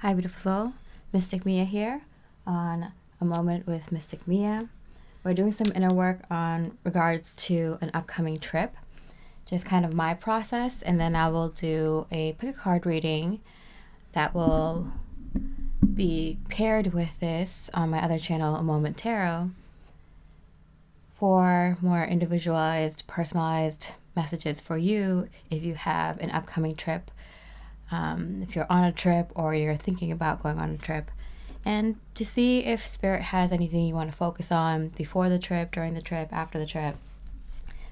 Hi, beautiful soul. Mystic Mia here on A Moment with Mystic Mia. We're doing some inner work on regards to an upcoming trip, just kind of my process, and then I will do a pick a card reading that will be paired with this on my other channel, A Moment Tarot, for more individualized, personalized messages for you if you have an upcoming trip. If you're on a trip or you're thinking about going on a trip, and to see if Spirit has anything you want to focus on before the trip, during the trip, after the trip.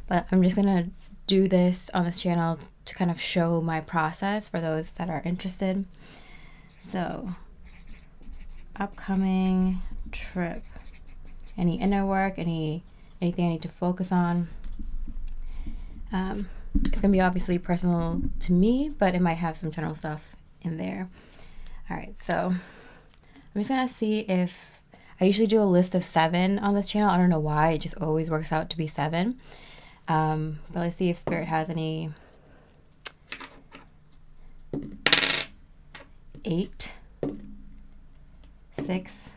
But I'm just going to do this on this channel to kind of show my process for those that are interested. So, upcoming trip. Any inner work, anything I need to focus on. It's going to be obviously personal to me, but it might have some general stuff in there. All right, so I'm just going to see if I usually do a list of 7 on this channel. I don't know why. It just always works out to be 7. But let's see if Spirit has any 8, 6.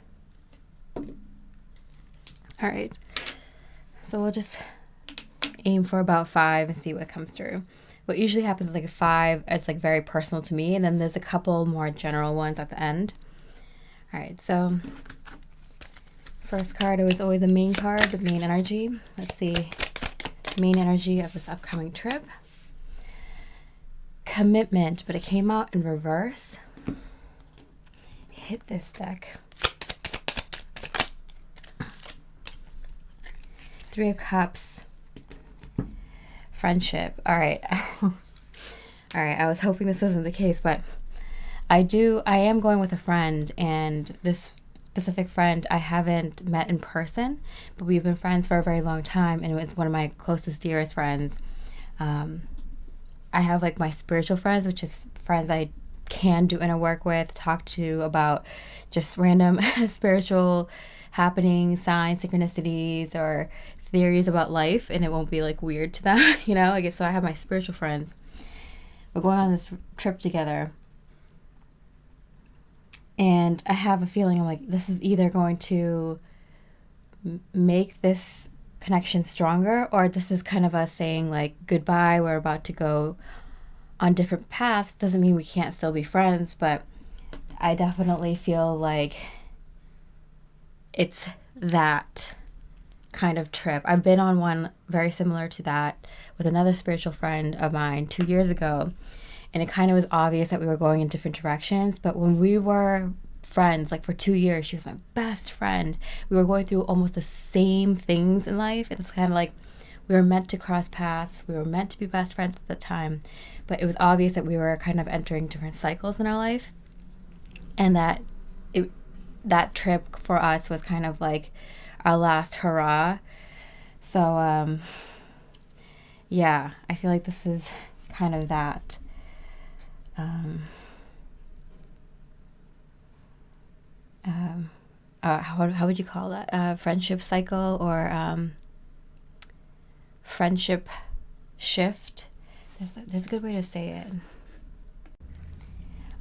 All right, so we'll just aim for about 5 and see what comes through. What usually happens is like a 5, it's like very personal to me, and then there's a couple more general ones at the end. All right, so first card, it was always the main card, the main energy. Let's see, main energy of this upcoming trip. Commitment, but it came out in reverse. Hit this deck. 3 of Cups. Friendship. All right. All right. I was hoping this wasn't the case, but I am going with a friend, and this specific friend I haven't met in person, but we've been friends for a very long time, and it was one of my closest, dearest friends. I have like my spiritual friends, which is friends I can do inner work with, talk to about just random spiritual happenings, signs, synchronicities, or theories about life, and it won't be like weird to them, you know. I guess so. I have my spiritual friends. We're going on this trip together, and I have a feeling I'm like, this is either going to make this connection stronger, or this is kind of us saying like goodbye. We're about to go on different paths. Doesn't mean we can't still be friends, but I definitely feel like it's that kind of trip. I've been on one very similar to that with another spiritual friend of mine 2 years ago, and it kind of was obvious that we were going in different directions. But when we were friends, like for 2 years, she was my best friend. We were going through almost the same things in life. It's kind of like we were meant to cross paths. We were meant to be best friends at the time, but it was obvious that we were kind of entering different cycles in our life, and that trip for us was kind of like our last hurrah. So yeah, I feel like this is kind of that. How would you call that? Friendship cycle, or friendship shift. There's a good way to say it.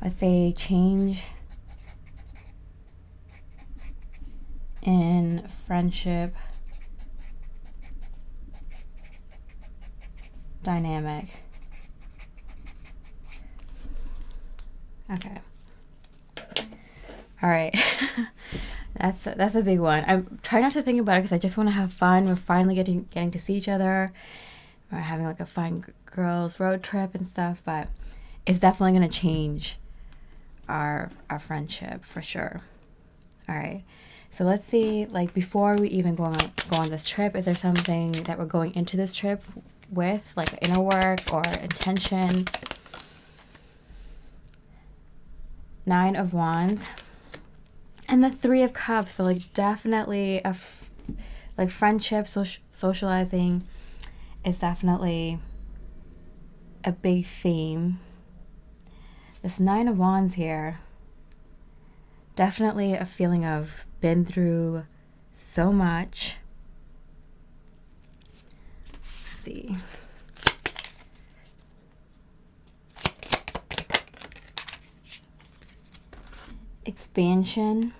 I say change in friendship dynamic. Okay. All right. That's a big one. I'm trying not to think about it because I just want to have fun. We're finally getting to see each other. We're having like a fun girls road trip and stuff, but it's definitely going to change our friendship for sure. All right. So let's see, like before we even go on this trip, is there something that we're going into this trip with, like inner work or intention? 9 of Wands and the 3 of Cups. So like definitely like friendship, socializing is definitely a big theme. This 9 of Wands here, definitely a feeling of been through so much. Let's see. expansion,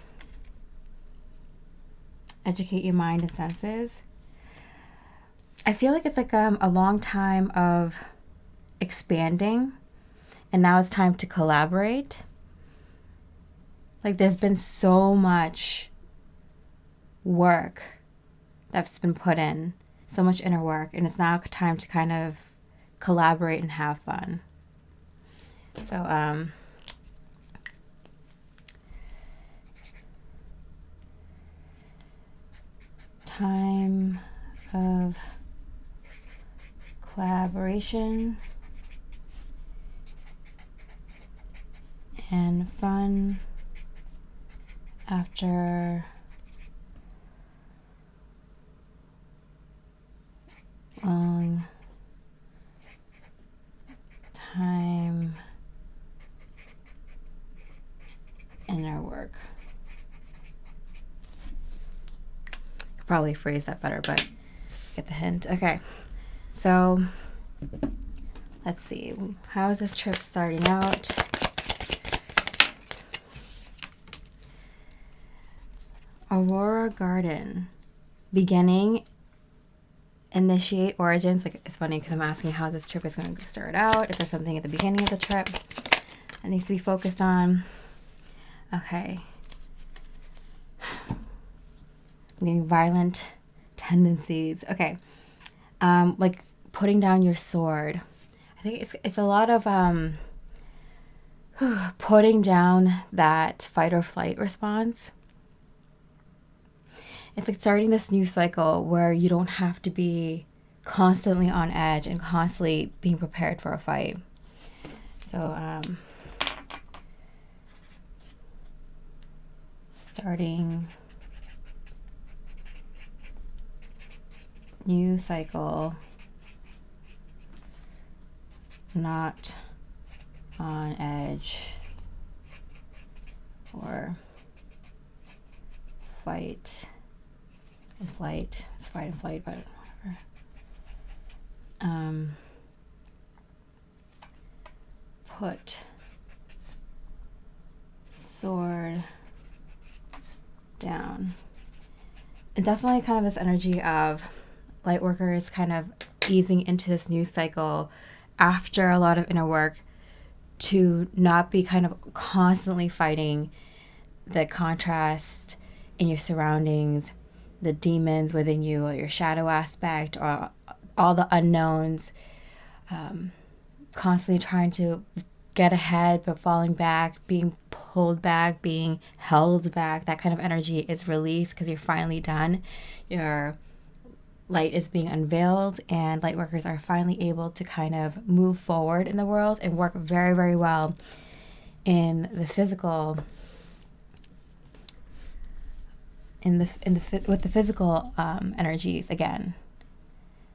educate your mind and senses. I feel like it's like a long time of expanding, and now it's time to collaborate. Like there's been so much work that's been put in, so much inner work, and it's now time to kind of collaborate and have fun. So time of collaboration and fun after long time inner work. Could probably phrase that better, but get the hint. Okay, so let's see. How is this trip starting out? Aurora Garden. Beginning, initiate, origins. Like, it's funny because I'm asking how this trip is going to start out. Is there something at the beginning of the trip that needs to be focused on? Okay. I'm getting violent tendencies. Okay. Like putting down your sword. I think it's a lot of putting down that fight or flight response. It's like starting this new cycle where you don't have to be constantly on edge and constantly being prepared for a fight. So, starting new cycle, not on edge or fight and flight. It's fight and flight, but whatever. Put sword down. And definitely kind of this energy of Lightworker is kind of easing into this new cycle after a lot of inner work to not be kind of constantly fighting the contrast in your surroundings, the demons within you, or your shadow aspect, or all the unknowns, constantly trying to get ahead but falling back, being pulled back, being held back. That kind of energy is released because you're finally done. Your light is being unveiled, and light workers are finally able to kind of move forward in the world and work very, very well in the physical, with the physical energies again.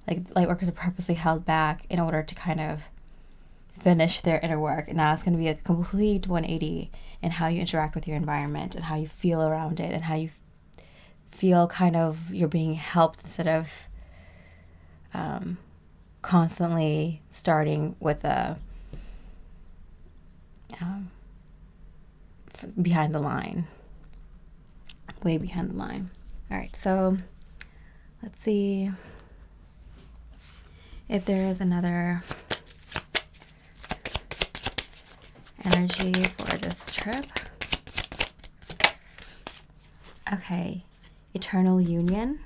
Like light workers are purposely held back in order to kind of finish their inner work, and now it's going to be a complete 180 in how you interact with your environment and how you feel around it and how you feel kind of you're being helped instead of constantly starting with a behind the line, way behind the line. All right, so let's see if there is another energy for this trip. Okay, eternal union.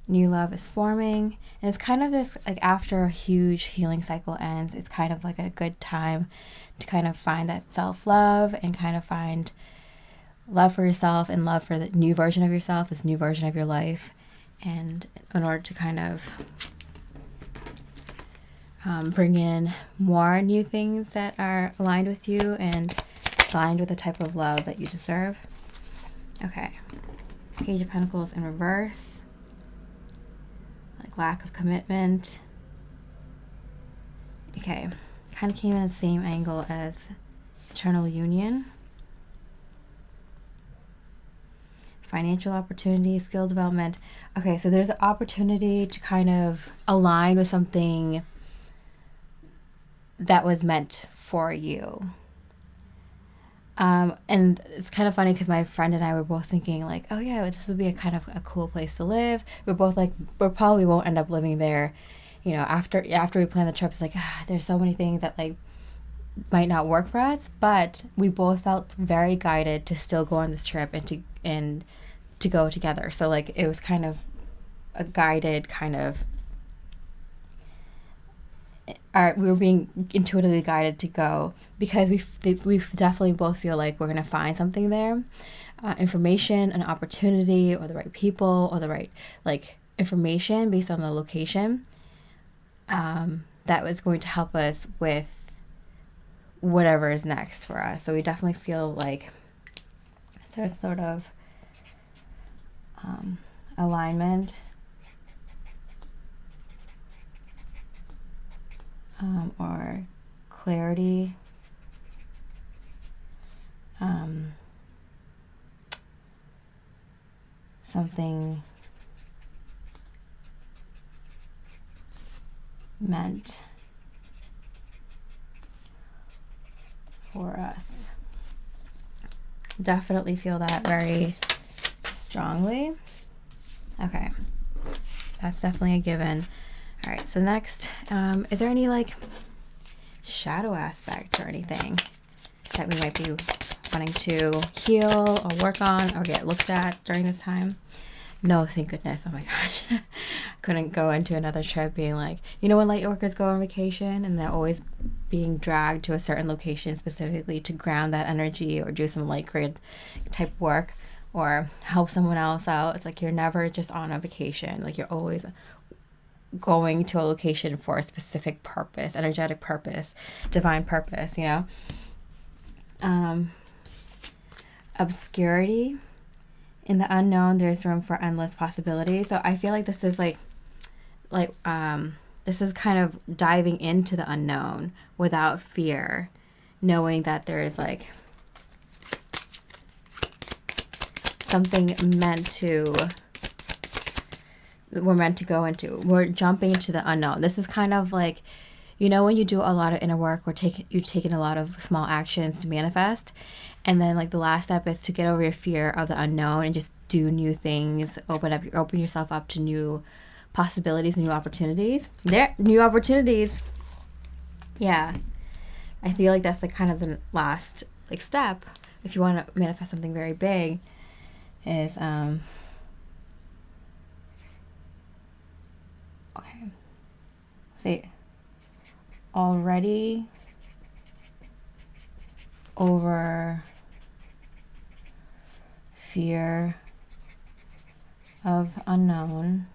New love is forming. And it's kind of this, like after a huge healing cycle ends, it's kind of like a good time to kind of find that self-love and kind of find love for yourself and love for the new version of yourself, this new version of your life. And in order to kind of bring in more new things that are aligned with you and aligned with the type of love that you deserve. Okay. Page of Pentacles in reverse. Like lack of commitment. Okay. Kind of came in the same angle as eternal union. Financial opportunity, skill development. Okay, so there's an opportunity to kind of align with something that was meant for you. And it's kind of funny because my friend and I were both thinking like, oh yeah, this would be a kind of a cool place to live. We're both like, we probably won't end up living there, you know, after we plan the trip. It's like, there's so many things that like might not work for us, but we both felt very guided to still go on this trip and to go together. So like it was kind of a guided kind of, we were being intuitively guided to go because we definitely both feel like we're going to find something there, information, an opportunity, or the right people, or the right like information based on the location, that was going to help us with whatever is next for us. So we definitely feel like sort of alignment, or clarity, something meant for us. Definitely feel that very strongly. Okay, that's definitely a given. All right, so next, is there any like shadow aspect or anything that we might be wanting to heal or work on or get looked at during this time? No, thank goodness. Oh my gosh. Couldn't go into another trip being like, you know, when Lightworkers go on vacation and they're always being dragged to a certain location specifically to ground that energy or do some light grid type work or help someone else out. It's like you're never just on a vacation. Like you're always going to a location for a specific purpose, energetic purpose, divine purpose, you know? Obscurity. In the unknown, there's room for endless possibilities. So I feel like this is this is kind of diving into the unknown without fear, knowing that there's like something we're meant to go into. We're jumping into the unknown. This is kind of like, you know, when you do a lot of inner work or you've taken a lot of small actions to manifest, and then like the last step is to get over your fear of the unknown and just do new things, open yourself up to new possibilities, new opportunities. New opportunities. Yeah. I feel like that's like kind of the last like step if you want to manifest something very big is okay. Say already over fear of unknown,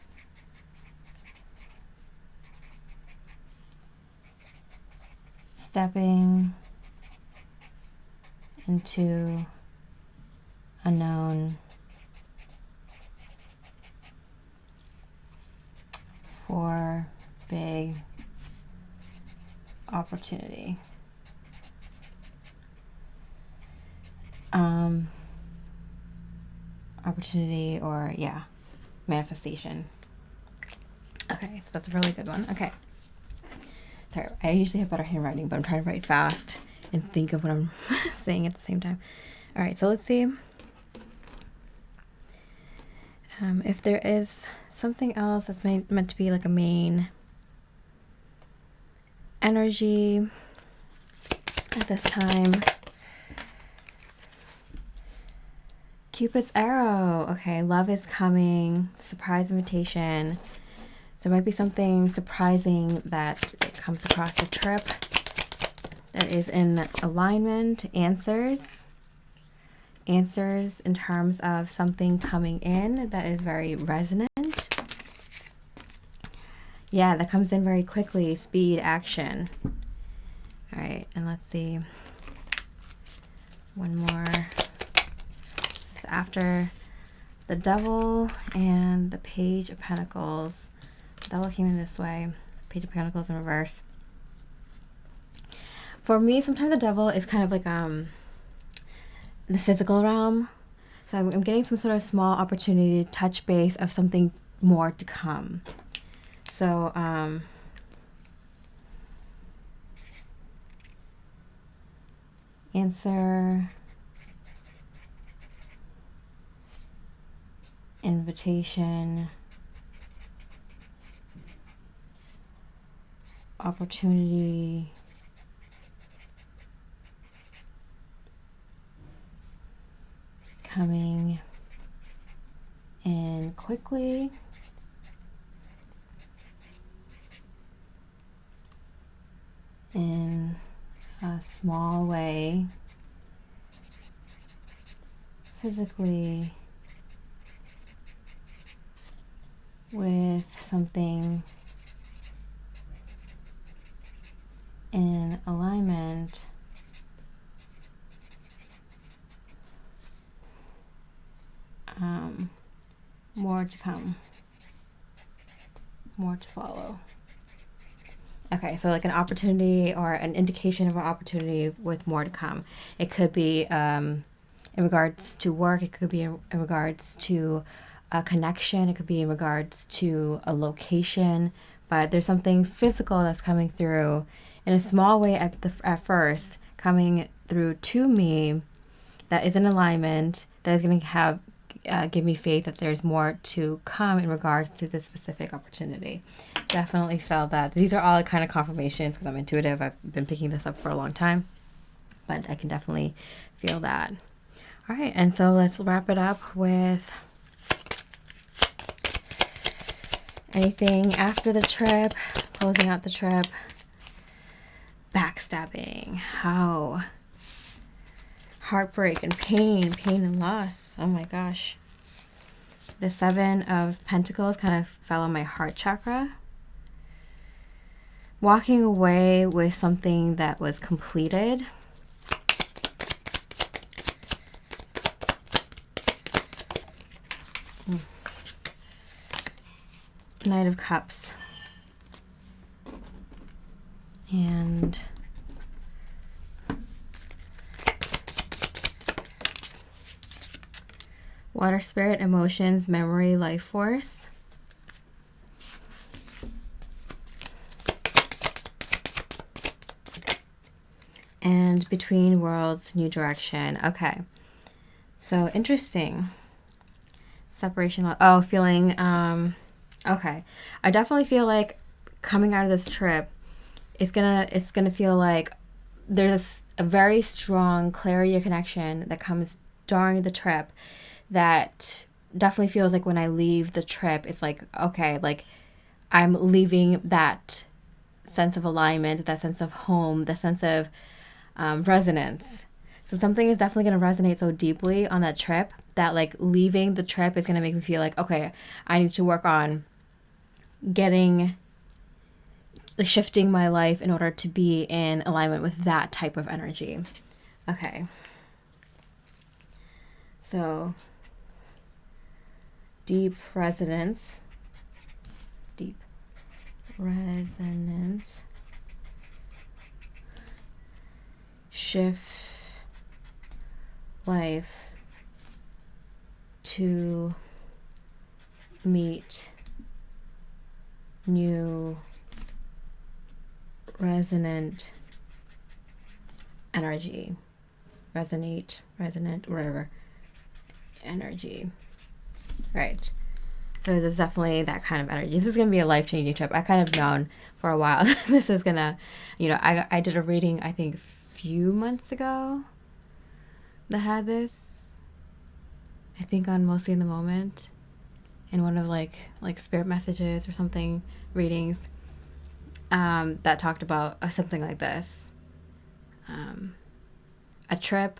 stepping into unknown for big opportunity. Opportunity or manifestation. Okay, so that's a really good one. Okay. Sorry, I usually have better handwriting, but I'm trying to write fast and think of what I'm saying at the same time. All right, so let's see if there is something else that's meant to be like a main energy at this time. Cupid's arrow. Okay, love is coming. Surprise invitation. So it might be something surprising that comes across the trip that is in alignment. Answers in terms of something coming in that is very resonant. Yeah, that comes in very quickly. Speed, action. All right, and let's see. One more. This is after the Devil and the Page of Pentacles. The Devil came in this way. Page of Pentacles in reverse. For me, sometimes the Devil is kind of like the physical realm. So I'm getting some sort of small opportunity to touch base of something more to come. So, answer invitation, opportunity, coming in quickly, in a small way, physically, with something in alignment, more to come, more to follow. Okay, so like an opportunity or an indication of an opportunity with more to come. It could be in regards to work, it could be in regards to a connection, it could be in regards to a location, but there's something physical that's coming through in a small way at first, coming through to me that is in alignment, that is going to have give me faith that there's more to come in regards to this specific opportunity. Definitely felt that. These are all kind of confirmations because I'm intuitive. I've been picking this up for a long time, but I can definitely feel that. All right, and so let's wrap it up with anything after the trip, closing out the trip. Backstabbing, how heartbreak and pain and loss. Oh my gosh. The 7 of Pentacles kind of fell on my heart chakra. Walking away with something that was completed. Knight of Cups. And Water Spirit, Emotions, Memory, Life Force. And Between Worlds, New Direction. Okay. So interesting. Separation. Oh, feeling. Okay. I definitely feel like coming out of this trip, it's gonna feel like there's a very strong clarity of connection that comes during the trip that definitely feels like when I leave the trip, it's like, okay, like I'm leaving that sense of alignment, that sense of home, the sense of resonance. So something is definitely going to resonate so deeply on that trip that like leaving the trip is going to make me feel like, okay, I need to work on shifting my life in order to be in alignment with that type of energy. Okay. So deep resonance, shift life to meet new resonant energy, resonant, whatever energy. Right. So this is definitely that kind of energy. This is going to be a life-changing trip. I kind of known for a while this is going to, I did a reading, I think, a few months ago that had this. I think on Mostly in the Moment, in one of like spirit messages or something, readings, that talked about something like this. A trip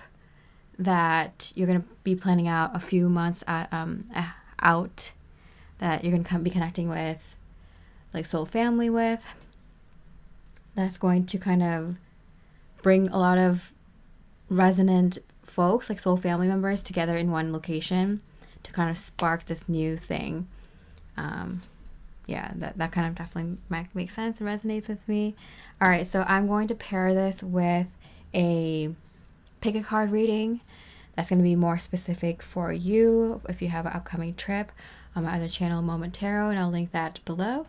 that you're going to be planning out a few months out, that you're going to be connecting with, like soul family with, that's going to kind of bring a lot of resonant folks, like soul family members, together in one location to kind of spark this new thing. That kind of definitely makes sense and resonates with me. All right, so I'm going to pair this with a pick a card reading that's going to be more specific for you if you have an upcoming trip on my other channel, Moment Tarot, and I'll link that below.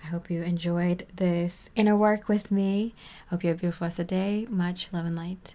I hope you enjoyed this inner work with me. Hope you have a beautiful rest of the day. Much love and light.